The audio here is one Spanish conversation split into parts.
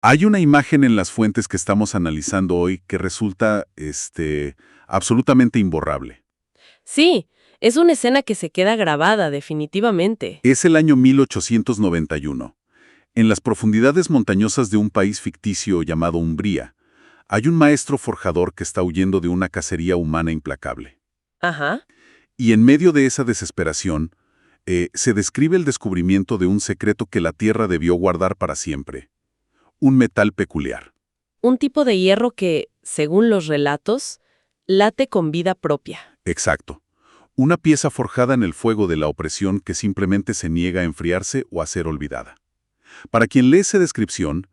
Hay una imagen en las fuentes que estamos analizando hoy que resulta, absolutamente imborrable. Sí, es una escena que se queda grabada definitivamente. Es el año 1891. En las profundidades montañosas de un país ficticio llamado Umbría, hay un maestro forjador que está huyendo de una cacería humana implacable. Ajá. Y en medio de esa desesperación, se describe el descubrimiento de un secreto que la Tierra debió guardar para siempre. Un metal peculiar. Un tipo de hierro que, según los relatos, late con vida propia. Exacto. Una pieza forjada en el fuego de la opresión que simplemente se niega a enfriarse o a ser olvidada. Para quien lee esa descripción,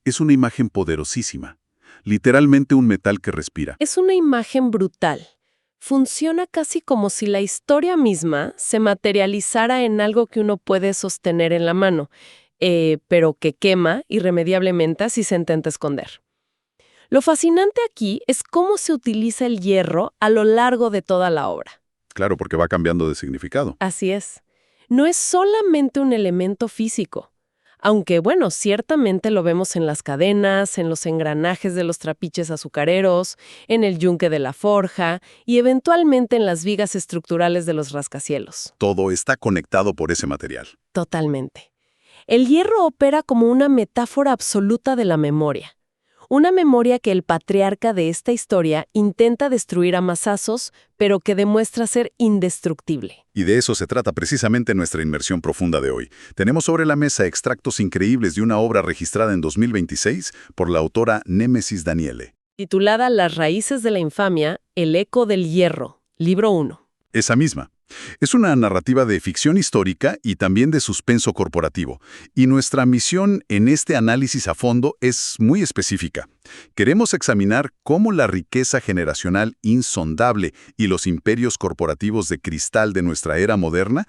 es una imagen poderosísima. Literalmente un metal que respira. Es una imagen brutal. Funciona casi como si la historia misma se materializara en algo que uno puede sostener en la mano, pero que quema irremediablemente si se intenta esconder. Lo fascinante aquí es cómo se utiliza el hierro a lo largo de toda la obra. Claro, porque va cambiando de significado. Así es. No es solamente un elemento físico, aunque bueno, ciertamente lo vemos en las cadenas, en los engranajes de los trapiches azucareros, en el yunque de la forja y eventualmente en las vigas estructurales de los rascacielos. Todo está conectado por ese material. Totalmente. El hierro opera como una metáfora absoluta de la memoria. Una memoria que el patriarca de esta historia intenta destruir a mazazos, pero que demuestra ser indestructible. Y de eso se trata precisamente nuestra inmersión profunda de hoy. Tenemos sobre la mesa extractos increíbles de una obra registrada en 2026 por la autora Némesis Daniele. Titulada Las raíces de la infamia, el eco del hierro, libro 1. Esa misma. Es una narrativa de ficción histórica y también de suspenso corporativo. Y nuestra misión en este análisis a fondo es muy específica. Queremos examinar cómo la riqueza generacional insondable y los imperios corporativos de cristal de nuestra era moderna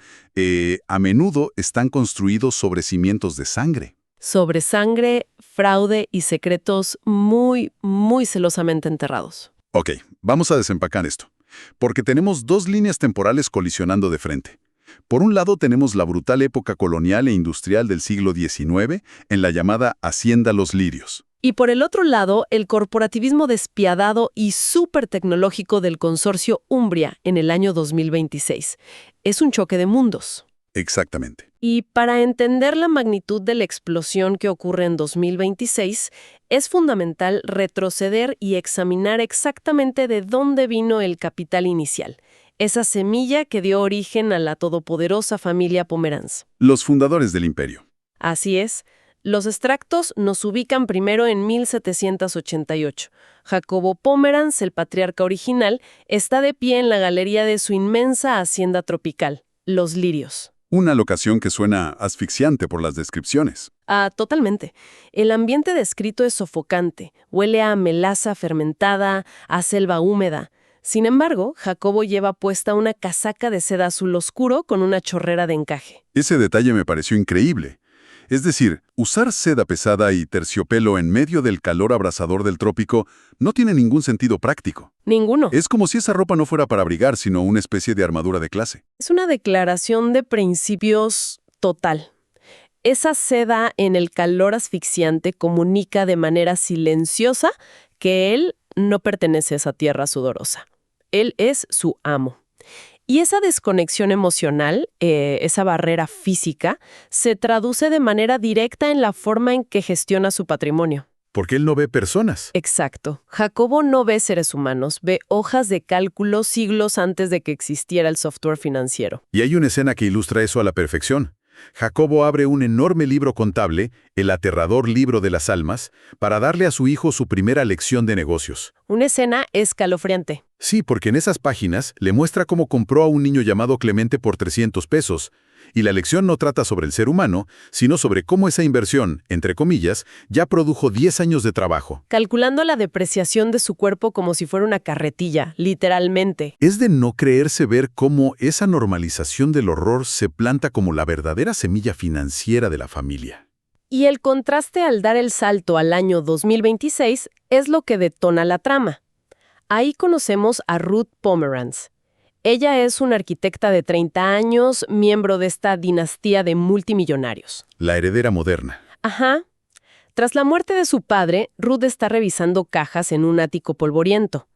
a menudo están construidos sobre cimientos de sangre. Sobre sangre, fraude y secretos muy, muy celosamente enterrados. Ok, vamos a desempacar esto. Porque tenemos dos líneas temporales colisionando de frente. Por un lado tenemos la brutal época colonial e industrial del siglo XIX, en la llamada Hacienda Los Lirios. Y por el otro lado, el corporativismo despiadado y súper tecnológico del consorcio Umbria en el año 2026. Es un choque de mundos. Exactamente. Y para entender la magnitud de la explosión que ocurre en 2026, es fundamental retroceder y examinar exactamente de dónde vino el capital inicial, esa semilla que dio origen a la todopoderosa familia Pomeranz. Los fundadores del imperio. Así es. Los extractos nos ubican primero en 1788. Jacobo Pomeranz, el patriarca original, está de pie en la galería de su inmensa hacienda tropical, Los Lirios. Una locación que suena asfixiante por las descripciones. Totalmente. El ambiente descrito es sofocante, huele a melaza fermentada, a selva húmeda. Sin embargo, Jacobo lleva puesta una casaca de seda azul oscuro con una chorrera de encaje. Ese detalle me pareció increíble. Es decir, usar seda pesada y terciopelo en medio del calor abrasador del trópico no tiene ningún sentido práctico. Ninguno. Es como si esa ropa no fuera para abrigar, sino una especie de armadura de clase. Es una declaración de principios total. Esa seda en el calor asfixiante comunica de manera silenciosa que él no pertenece a esa tierra sudorosa. Él es su amo. Y esa desconexión emocional, esa barrera física, se traduce de manera directa en la forma en que gestiona su patrimonio. Porque él no ve personas. Exacto. Jacobo no ve seres humanos, ve hojas de cálculo siglos antes de que existiera el software financiero. Y hay una escena que ilustra eso a la perfección. Jacobo abre un enorme libro contable, el aterrador libro de las almas, para darle a su hijo su primera lección de negocios. Una escena escalofriante. Sí, porque en esas páginas le muestra cómo compró a un niño llamado Clemente por 300 pesos. Y la lección no trata sobre el ser humano, sino sobre cómo esa inversión, entre comillas, ya produjo 10 años de trabajo. Calculando la depreciación de su cuerpo como si fuera una carretilla, literalmente. Es de no creerse ver cómo esa normalización del horror se planta como la verdadera semilla financiera de la familia. Y el contraste al dar el salto al año 2026 es lo que detona la trama. Ahí conocemos a Ruth Pomeranz. Ella es una arquitecta de 30 años, miembro de esta dinastía de multimillonarios. La heredera moderna. Ajá. Tras la muerte de su padre, Ruth está revisando cajas en un ático polvoriento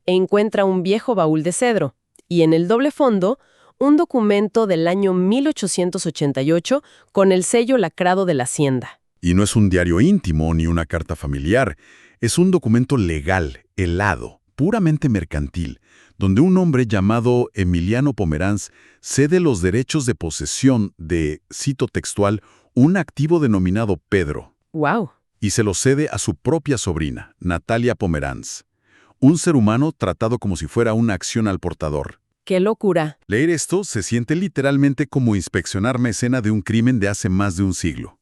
e encuentra un viejo baúl de cedro y en el doble fondo un documento del año 1888 con el sello lacrado de la hacienda. Y no es un diario íntimo ni una carta familiar, es un documento legal, helado, puramente mercantil, donde un hombre llamado Emiliano Pomeranz cede los derechos de posesión de, cito textual, un activo denominado Pedro. ¡Wow! Y se lo cede a su propia sobrina, Natalia Pomeranz. Un ser humano tratado como si fuera una acción al portador. ¡Qué locura! Leer esto se siente literalmente como inspeccionar una escena de un crimen de hace más de un siglo.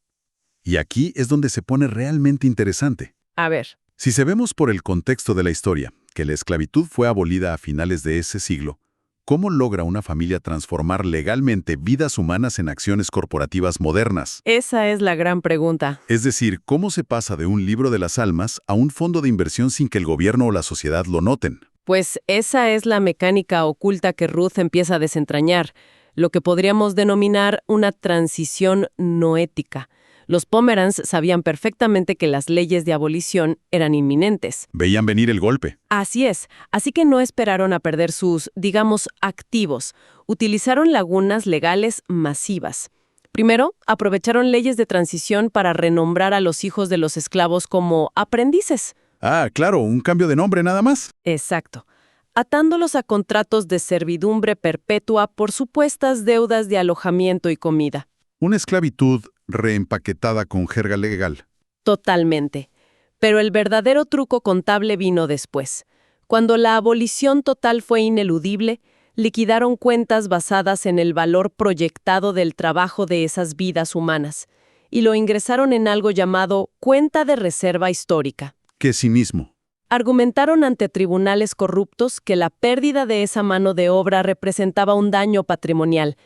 Y aquí es donde se pone realmente interesante. A ver. Si sabemos por el contexto de la historia que la esclavitud fue abolida a finales de ese siglo, ¿cómo logra una familia transformar legalmente vidas humanas en acciones corporativas modernas? Esa es la gran pregunta. Es decir, ¿cómo se pasa de un libro de las almas a un fondo de inversión sin que el gobierno o la sociedad lo noten? Pues esa es la mecánica oculta que Ruth empieza a desentrañar, lo que podríamos denominar una transición no ética. Los Pomeranz sabían perfectamente que las leyes de abolición eran inminentes. Veían venir el golpe. Así es, así que no esperaron a perder sus, digamos, activos. Utilizaron lagunas legales masivas. Primero, aprovecharon leyes de transición para renombrar a los hijos de los esclavos como aprendices. Ah, claro, un cambio de nombre nada más. Exacto. Atándolos a contratos de servidumbre perpetua por supuestas deudas de alojamiento y comida. Una esclavitud reempaquetada con jerga legal. Totalmente. Pero el verdadero truco contable vino después. Cuando la abolición total fue ineludible, liquidaron cuentas basadas en el valor proyectado del trabajo de esas vidas humanas y lo ingresaron en algo llamado cuenta de reserva histórica. ¡Qué cinismo! Argumentaron ante tribunales corruptos que la pérdida de esa mano de obra representaba un daño patrimonial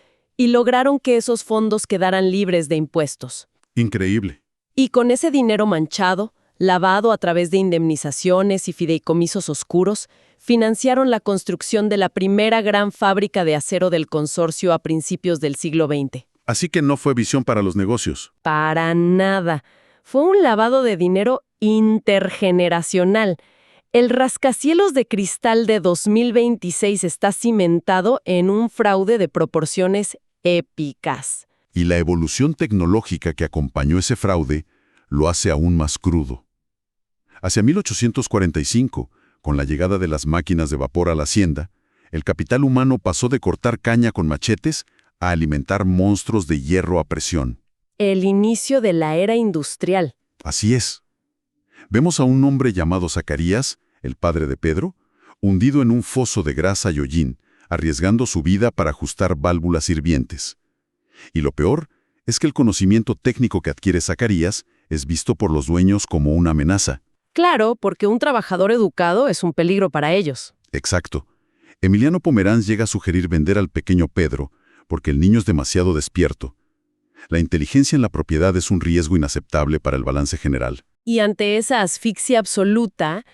y lograron que esos fondos quedaran libres de impuestos. Increíble. Y con ese dinero manchado, lavado a través de indemnizaciones y fideicomisos oscuros, financiaron la construcción de la primera gran fábrica de acero del consorcio a principios del siglo XX. Así que no fue visión para los negocios. Para nada. Fue un lavado de dinero intergeneracional. El rascacielos de cristal de 2026 está cimentado en un fraude de proporciones épicas. Y la evolución tecnológica que acompañó ese fraude lo hace aún más crudo. Hacia 1845, con la llegada de las máquinas de vapor a la hacienda, el capital humano pasó de cortar caña con machetes a alimentar monstruos de hierro a presión. El inicio de la era industrial. Así es. Vemos a un hombre llamado Zacarías, el padre de Pedro, hundido en un foso de grasa y hollín, arriesgando su vida para ajustar válvulas hirvientes. Y lo peor es que el conocimiento técnico que adquiere Zacarías es visto por los dueños como una amenaza. Claro, porque un trabajador educado es un peligro para ellos. Exacto. Emiliano Pomeranz llega a sugerir vender al pequeño Pedro porque el niño es demasiado despierto. La inteligencia en la propiedad es un riesgo inaceptable para el balance general. Y ante esa asfixia absoluta,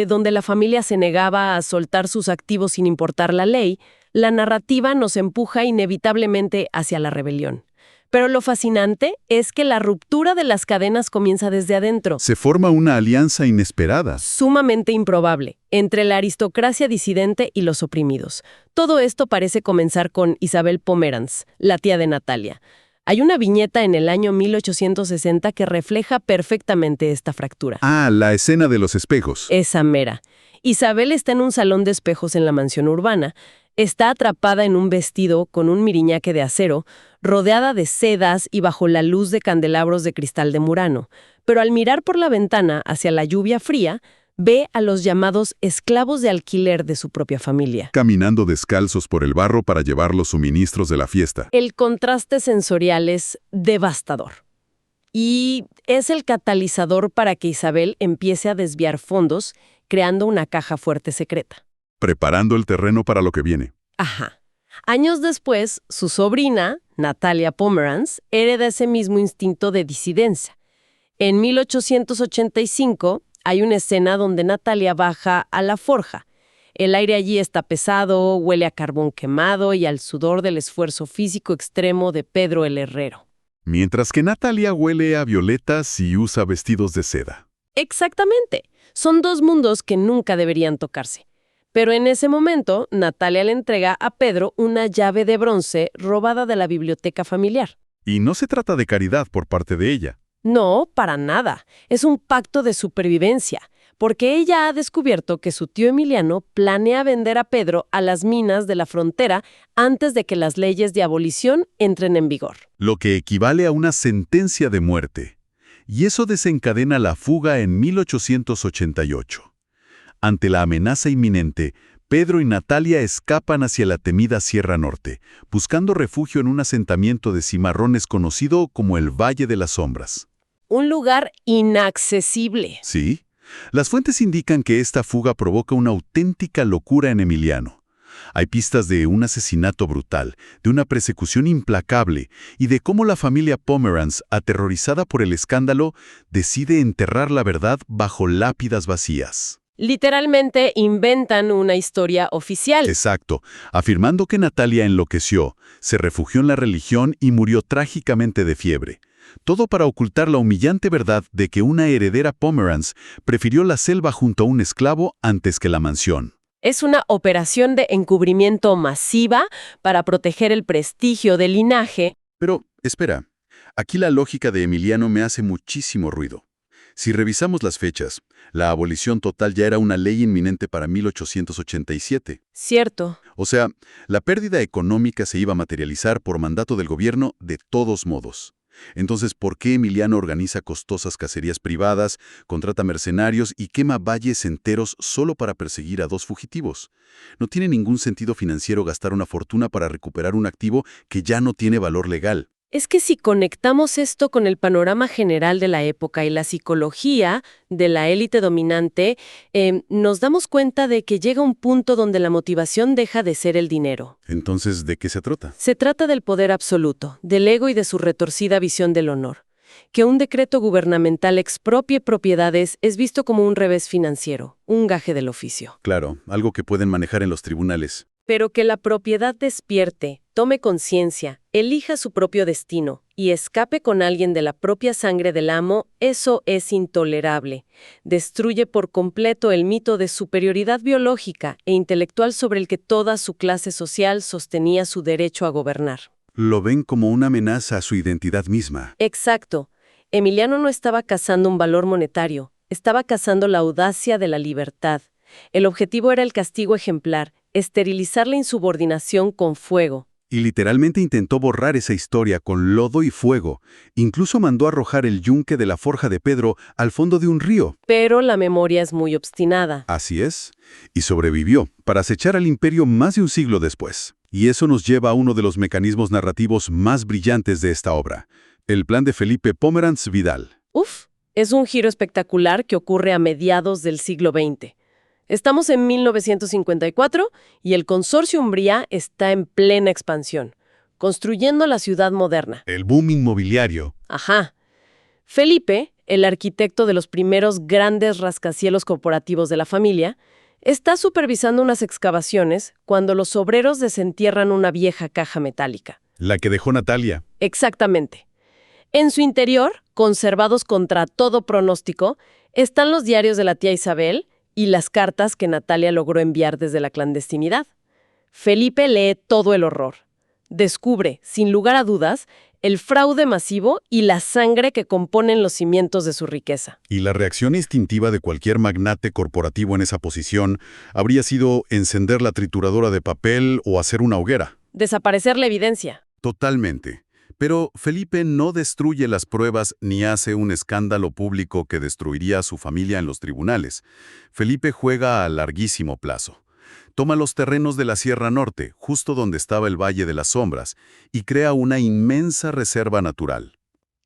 donde la familia se negaba a soltar sus activos sin importar la ley, la narrativa nos empuja inevitablemente hacia la rebelión. Pero lo fascinante es que la ruptura de las cadenas comienza desde adentro. Se forma una alianza inesperada. Sumamente improbable, entre la aristocracia disidente y los oprimidos. Todo esto parece comenzar con Isabel Pomeranz, la tía de Natalia. Hay una viñeta en el año 1860 que refleja perfectamente esta fractura. Ah, la escena de los espejos. Esa mera. Isabel está en un salón de espejos en la mansión urbana. Está atrapada en un vestido con un miriñaque de acero, rodeada de sedas y bajo la luz de candelabros de cristal de Murano. Pero al mirar por la ventana hacia la lluvia fría, ve a los llamados esclavos de alquiler de su propia familia. Caminando descalzos por el barro para llevar los suministros de la fiesta. El contraste sensorial es devastador. Y es el catalizador para que Isabel empiece a desviar fondos, creando una caja fuerte secreta. Preparando el terreno para lo que viene. Ajá. Años después, su sobrina, Natalia Pomeranz, hereda ese mismo instinto de disidencia. En 1885, hay una escena donde Natalia baja a la forja. El aire allí está pesado, huele a carbón quemado y al sudor del esfuerzo físico extremo de Pedro el herrero. Mientras que Natalia huele a violetas y usa vestidos de seda. Exactamente. Son dos mundos que nunca deberían tocarse. Pero en ese momento, Natalia le entrega a Pedro una llave de bronce robada de la biblioteca familiar. Y no se trata de caridad por parte de ella. No, para nada. Es un pacto de supervivencia, porque ella ha descubierto que su tío Emiliano planea vender a Pedro a las minas de la frontera antes de que las leyes de abolición entren en vigor. Lo que equivale a una sentencia de muerte. Y eso desencadena la fuga en 1888. Ante la amenaza inminente, Pedro y Natalia escapan hacia la temida Sierra Norte, buscando refugio en un asentamiento de cimarrones conocido como el Valle de las Sombras. Un lugar inaccesible. ¿Sí? Las fuentes indican que esta fuga provoca una auténtica locura en Emiliano. Hay pistas de un asesinato brutal, de una persecución implacable y de cómo la familia Pomeranz, aterrorizada por el escándalo, decide enterrar la verdad bajo lápidas vacías. Literalmente inventan una historia oficial. Exacto, afirmando que Natalia enloqueció, se refugió en la religión y murió trágicamente de fiebre. Todo para ocultar la humillante verdad de que una heredera Pomeranz prefirió la selva junto a un esclavo antes que la mansión. Es una operación de encubrimiento masiva para proteger el prestigio del linaje. Pero, espera, aquí la lógica de Emiliano me hace muchísimo ruido. Si revisamos las fechas, la abolición total ya era una ley inminente para 1887. Cierto. O sea, la pérdida económica se iba a materializar por mandato del gobierno de todos modos. Entonces, ¿por qué Emiliano organiza costosas cacerías privadas, contrata mercenarios y quema valles enteros solo para perseguir a dos fugitivos? No tiene ningún sentido financiero gastar una fortuna para recuperar un activo que ya no tiene valor legal. Es que si conectamos esto con el panorama general de la época y la psicología de la élite dominante, nos damos cuenta de que llega un punto donde la motivación deja de ser el dinero. Entonces, ¿de qué se trata? Se trata del poder absoluto, del ego y de su retorcida visión del honor. Que un decreto gubernamental expropie propiedades es visto como un revés financiero, un gaje del oficio. Claro, algo que pueden manejar en los tribunales. Pero que la propiedad despierte, tome conciencia, elija su propio destino y escape con alguien de la propia sangre del amo, eso es intolerable. Destruye por completo el mito de superioridad biológica e intelectual sobre el que toda su clase social sostenía su derecho a gobernar. Lo ven como una amenaza a su identidad misma. Exacto. Emiliano no estaba cazando un valor monetario, estaba cazando la audacia de la libertad. El objetivo era el castigo ejemplar, esterilizar la insubordinación con fuego. Y literalmente intentó borrar esa historia con lodo y fuego. Incluso mandó arrojar el yunque de la forja de Pedro al fondo de un río. Pero la memoria es muy obstinada. Así es. Y sobrevivió para acechar al imperio más de un siglo después. Y eso nos lleva a uno de los mecanismos narrativos más brillantes de esta obra. El plan de Felipe Pomeranz Vidal. Uf, es un giro espectacular que ocurre a mediados del siglo XX. Estamos en 1954 y el Consorcio Umbría está en plena expansión, construyendo la ciudad moderna. El boom inmobiliario. Ajá. Felipe, el arquitecto de los primeros grandes rascacielos corporativos de la familia, está supervisando unas excavaciones cuando los obreros desentierran una vieja caja metálica. La que dejó Natalia. Exactamente. En su interior, conservados contra todo pronóstico, están los diarios de la tía Isabel y las cartas que Natalia logró enviar desde la clandestinidad. Felipe lee todo el horror. Descubre, sin lugar a dudas, el fraude masivo y la sangre que componen los cimientos de su riqueza. Y la reacción instintiva de cualquier magnate corporativo en esa posición habría sido encender la trituradora de papel o hacer una hoguera. Desaparecer la evidencia. Totalmente. Pero Felipe no destruye las pruebas ni hace un escándalo público que destruiría a su familia en los tribunales. Felipe juega a larguísimo plazo. Toma los terrenos de la Sierra Norte, justo donde estaba el Valle de las Sombras, y crea una inmensa reserva natural.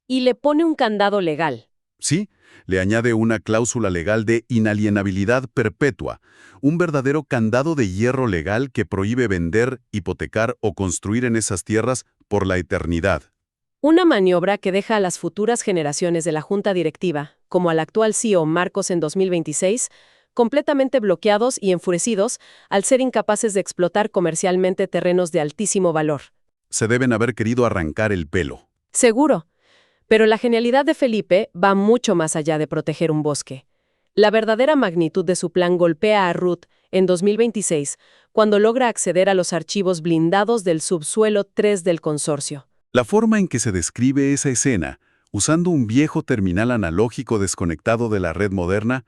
Y le pone un candado legal. Sí, le añade una cláusula legal de inalienabilidad perpetua, un verdadero candado de hierro legal que prohíbe vender, hipotecar o construir en esas tierras por la eternidad. Una maniobra que deja a las futuras generaciones de la Junta Directiva, como al actual CEO Marcos en 2026, completamente bloqueados y enfurecidos al ser incapaces de explotar comercialmente terrenos de altísimo valor. Se deben haber querido arrancar el pelo. Seguro. Pero la genialidad de Felipe va mucho más allá de proteger un bosque. La verdadera magnitud de su plan golpea a Ruth en 2026, cuando logra acceder a los archivos blindados del subsuelo 3 del consorcio. La forma en que se describe esa escena, usando un viejo terminal analógico desconectado de la red moderna,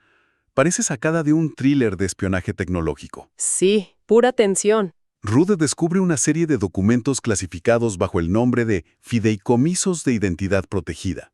parece sacada de un thriller de espionaje tecnológico. Sí, pura tensión. Ruth descubre una serie de documentos clasificados bajo el nombre de fideicomisos de identidad protegida,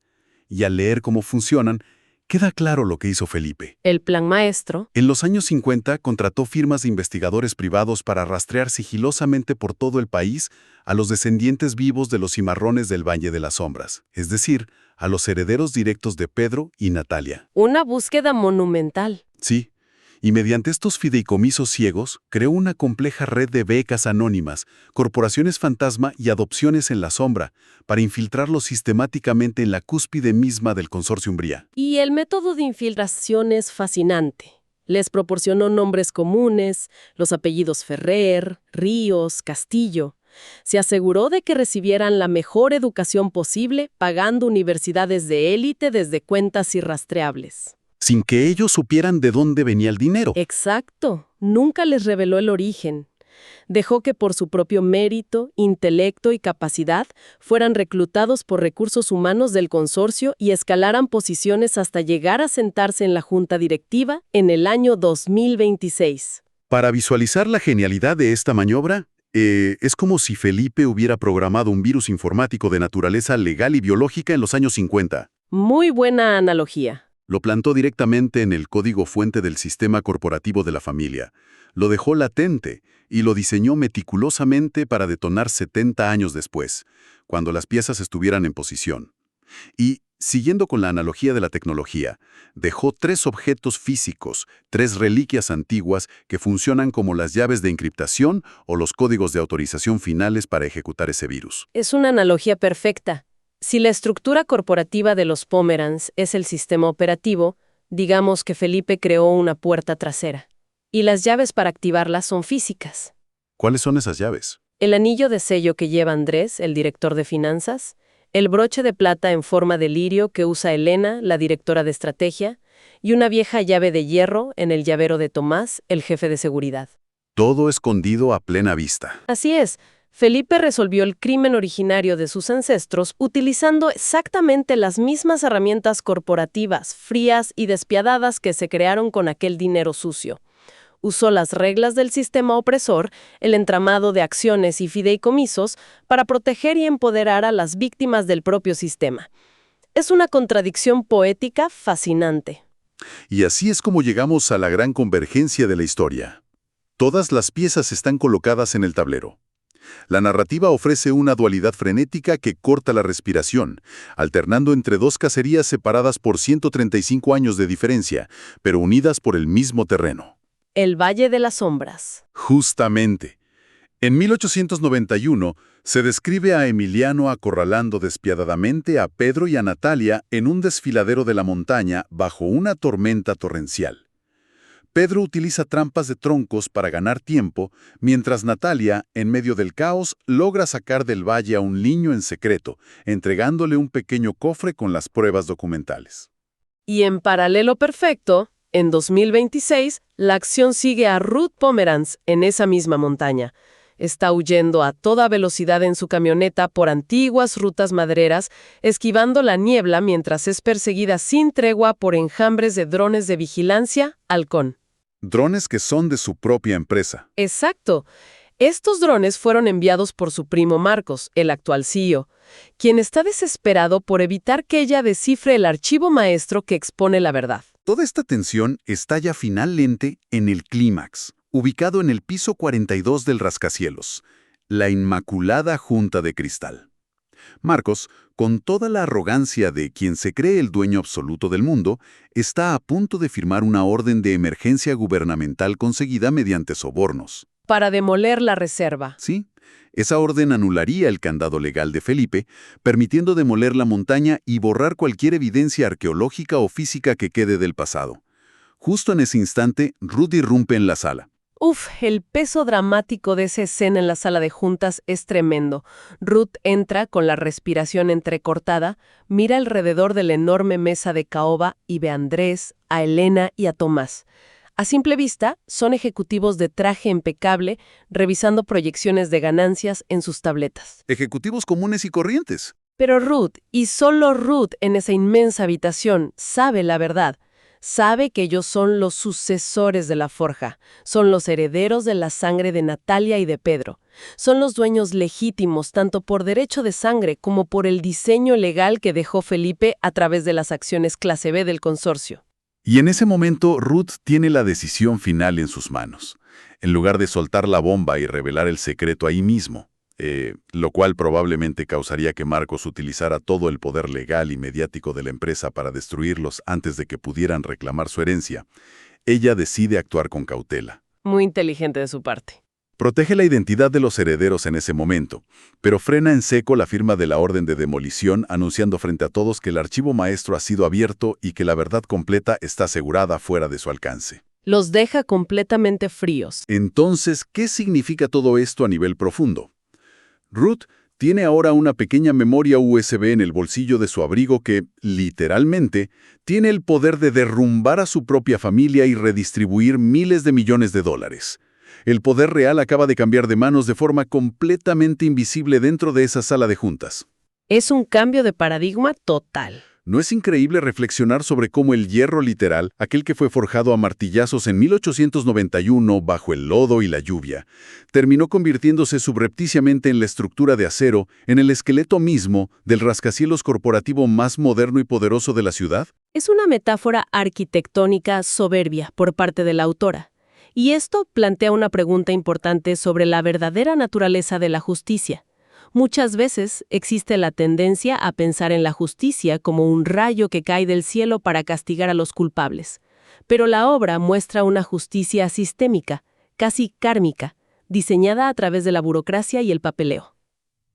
y al leer cómo funcionan, queda claro lo que hizo Felipe. El plan maestro. En los años 50 contrató firmas de investigadores privados para rastrear sigilosamente por todo el país a los descendientes vivos de los cimarrones del Valle de las Sombras, es decir, a los herederos directos de Pedro y Natalia. Una búsqueda monumental. Sí, y mediante estos fideicomisos ciegos, creó una compleja red de becas anónimas, corporaciones fantasma y adopciones en la sombra, para infiltrarlos sistemáticamente en la cúspide misma del consorcio Umbría. Y el método de infiltración es fascinante. Les proporcionó nombres comunes, los apellidos Ferrer, Ríos, Castillo. Se aseguró de que recibieran la mejor educación posible, pagando universidades de élite desde cuentas irrastreables. Sin que ellos supieran de dónde venía el dinero. Exacto. Nunca les reveló el origen. Dejó que por su propio mérito, intelecto y capacidad fueran reclutados por recursos humanos del consorcio y escalaran posiciones hasta llegar a sentarse en la junta directiva en el año 2026. Para visualizar la genialidad de esta maniobra, es como si Felipe hubiera programado un virus informático de naturaleza legal y biológica en los años 50. Muy buena analogía. Lo plantó directamente en el código fuente del sistema corporativo de la familia, lo dejó latente y lo diseñó meticulosamente para detonar 70 años después, cuando las piezas estuvieran en posición. Y, siguiendo con la analogía de la tecnología, dejó 3 objetos físicos, 3 reliquias antiguas que funcionan como las llaves de encriptación o los códigos de autorización finales para ejecutar ese virus. Es una analogía perfecta. Si la estructura corporativa de los Pomeranz es el sistema operativo, digamos que Felipe creó una puerta trasera. Y las llaves para activarla son físicas. ¿Cuáles son esas llaves? El anillo de sello que lleva Andrés, el director de finanzas, el broche de plata en forma de lirio que usa Elena, la directora de estrategia, y una vieja llave de hierro en el llavero de Tomás, el jefe de seguridad. Todo escondido a plena vista. Así es. Felipe resolvió el crimen originario de sus ancestros utilizando exactamente las mismas herramientas corporativas, frías y despiadadas que se crearon con aquel dinero sucio. Usó las reglas del sistema opresor, el entramado de acciones y fideicomisos, para proteger y empoderar a las víctimas del propio sistema. Es una contradicción poética fascinante. Y así es como llegamos a la gran convergencia de la historia. Todas las piezas están colocadas en el tablero. La narrativa ofrece una dualidad frenética que corta la respiración, alternando entre 2 cacerías separadas por 135 años de diferencia, pero unidas por el mismo terreno. El Valle de las Sombras. Justamente. En 1891 se describe a Emiliano acorralando despiadadamente a Pedro y a Natalia en un desfiladero de la montaña bajo una tormenta torrencial. Pedro utiliza trampas de troncos para ganar tiempo, mientras Natalia, en medio del caos, logra sacar del valle a un niño en secreto, entregándole un pequeño cofre con las pruebas documentales. Y en paralelo perfecto, en 2026, la acción sigue a Ruth Pomeranz en esa misma montaña. Está huyendo a toda velocidad en su camioneta por antiguas rutas madereras, esquivando la niebla mientras es perseguida sin tregua por enjambres de drones de vigilancia Halcón. Drones que son de su propia empresa. Exacto. Estos drones fueron enviados por su primo Marcos, el actual CEO, quien está desesperado por evitar que ella descifre el archivo maestro que expone la verdad. Toda esta tensión estalla finalmente en el clímax, ubicado en el piso 42 del rascacielos, la Inmaculada Junta de Cristal. Marcos, con toda la arrogancia de quien se cree el dueño absoluto del mundo, está a punto de firmar una orden de emergencia gubernamental conseguida mediante sobornos. Para demoler la reserva. Sí, esa orden anularía el candado legal de Felipe, permitiendo demoler la montaña y borrar cualquier evidencia arqueológica o física que quede del pasado. Justo en ese instante, Ruth irrumpe en la sala. Uf, el peso dramático de esa escena en la sala de juntas es tremendo. Ruth entra con la respiración entrecortada, mira alrededor de la enorme mesa de caoba y ve a Andrés, a Elena y a Tomás. A simple vista, son ejecutivos de traje impecable, revisando proyecciones de ganancias en sus tabletas. Ejecutivos comunes y corrientes. Pero Ruth, y solo Ruth en esa inmensa habitación, sabe la verdad. Sabe que ellos son los sucesores de la forja, son los herederos de la sangre de Natalia y de Pedro. Son los dueños legítimos tanto por derecho de sangre como por el diseño legal que dejó Felipe a través de las acciones clase B del consorcio. Y en ese momento, Ruth tiene la decisión final en sus manos. En lugar de soltar la bomba y revelar el secreto ahí mismo, lo cual probablemente causaría que Marcos utilizara todo el poder legal y mediático de la empresa para destruirlos antes de que pudieran reclamar su herencia, ella decide actuar con cautela. Muy inteligente de su parte. Protege la identidad de los herederos en ese momento, pero frena en seco la firma de la orden de demolición, anunciando frente a todos que el archivo maestro ha sido abierto y que la verdad completa está asegurada fuera de su alcance. Los deja completamente fríos. Entonces, ¿qué significa todo esto a nivel profundo? Ruth tiene ahora una pequeña memoria USB en el bolsillo de su abrigo que, literalmente, tiene el poder de derrumbar a su propia familia y redistribuir miles de millones de dólares. El poder real acaba de cambiar de manos de forma completamente invisible dentro de esa sala de juntas. Es un cambio de paradigma total. ¿No es increíble reflexionar sobre cómo el hierro literal, aquel que fue forjado a martillazos en 1891 bajo el lodo y la lluvia, terminó convirtiéndose subrepticiamente en la estructura de acero, en el esqueleto mismo del rascacielos corporativo más moderno y poderoso de la ciudad? Es una metáfora arquitectónica soberbia por parte de la autora. Y esto plantea una pregunta importante sobre la verdadera naturaleza de la justicia. Muchas veces existe la tendencia a pensar en la justicia como un rayo que cae del cielo para castigar a los culpables. Pero la obra muestra una justicia sistémica, casi kármica, diseñada a través de la burocracia y el papeleo.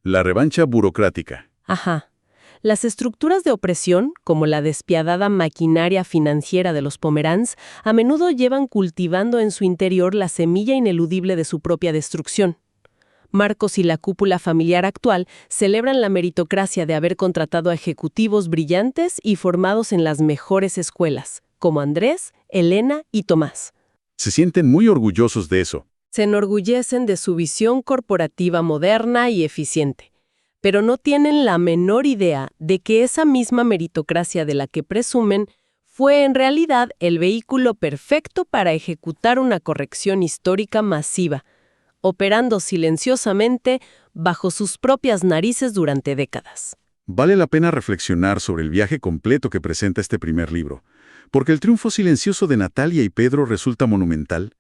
La revancha burocrática. Ajá. Las estructuras de opresión, como la despiadada maquinaria financiera de los Pomeranz, a menudo llevan cultivando en su interior la semilla ineludible de su propia destrucción. Marcos y la cúpula familiar actual celebran la meritocracia de haber contratado a ejecutivos brillantes y formados en las mejores escuelas, como Andrés, Elena y Tomás. Se sienten muy orgullosos de eso. Se enorgullecen de su visión corporativa moderna y eficiente, pero no tienen la menor idea de que esa misma meritocracia de la que presumen fue en realidad el vehículo perfecto para ejecutar una corrección histórica masiva, operando silenciosamente bajo sus propias narices durante décadas. Vale la pena reflexionar sobre el viaje completo que presenta este primer libro, porque el triunfo silencioso de Natalia y Pedro resulta monumental.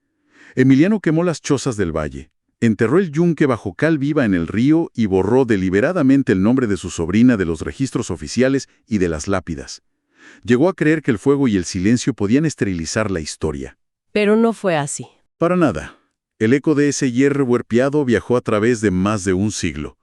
Emiliano quemó las chozas del valle, enterró el yunque bajo cal viva en el río y borró deliberadamente el nombre de su sobrina de los registros oficiales y de las lápidas. Llegó a creer que el fuego y el silencio podían esterilizar la historia. Pero no fue así. Para nada. El eco de ese hierro huerpeado viajó a través de más de un siglo.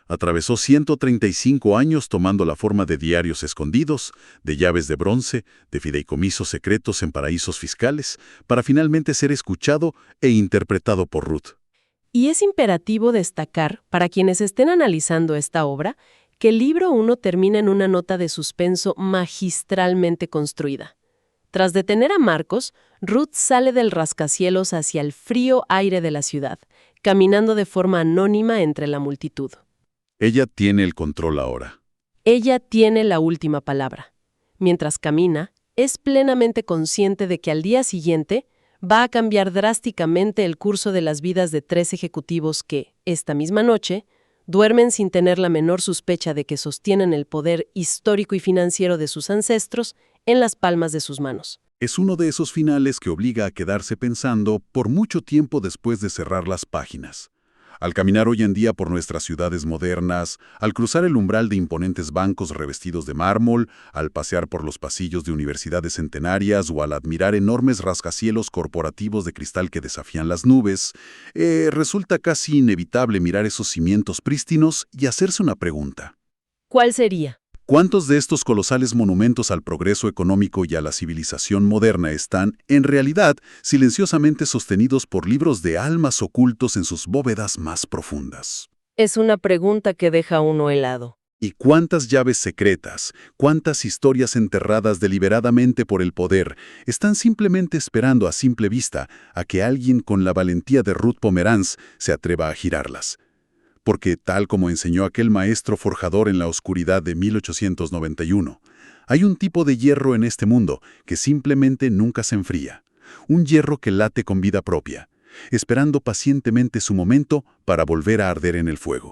Atravesó 135 años tomando la forma de diarios escondidos, de llaves de bronce, de fideicomisos secretos en paraísos fiscales, para finalmente ser escuchado e interpretado por Ruth. Y es imperativo destacar, para quienes estén analizando esta obra, que el libro 1 termina en una nota de suspenso magistralmente construida. Tras detener a Marcos, Ruth sale del rascacielos hacia el frío aire de la ciudad, caminando de forma anónima entre la multitud. Ella tiene el control ahora. Ella tiene la última palabra. Mientras camina, es plenamente consciente de que al día siguiente va a cambiar drásticamente el curso de las vidas de 3 ejecutivos que, esta misma noche, duermen sin tener la menor sospecha de que sostienen el poder histórico y financiero de sus ancestros en las palmas de sus manos. Es uno de esos finales que obliga a quedarse pensando por mucho tiempo después de cerrar las páginas. Al caminar hoy en día por nuestras ciudades modernas, al cruzar el umbral de imponentes bancos revestidos de mármol, al pasear por los pasillos de universidades centenarias o al admirar enormes rascacielos corporativos de cristal que desafían las nubes, resulta casi inevitable mirar esos cimientos prístinos y hacerse una pregunta. ¿Cuál sería? ¿Cuántos de estos colosales monumentos al progreso económico y a la civilización moderna están, en realidad, silenciosamente sostenidos por libros de almas ocultos en sus bóvedas más profundas? Es una pregunta que deja a uno helado. ¿Y cuántas llaves secretas, cuántas historias enterradas deliberadamente por el poder están simplemente esperando a simple vista a que alguien con la valentía de Ruth Pomeranz se atreva a girarlas? Porque, tal como enseñó aquel maestro forjador en la oscuridad de 1891, hay un tipo de hierro en este mundo que simplemente nunca se enfría. Un hierro que late con vida propia, esperando pacientemente su momento para volver a arder en el fuego.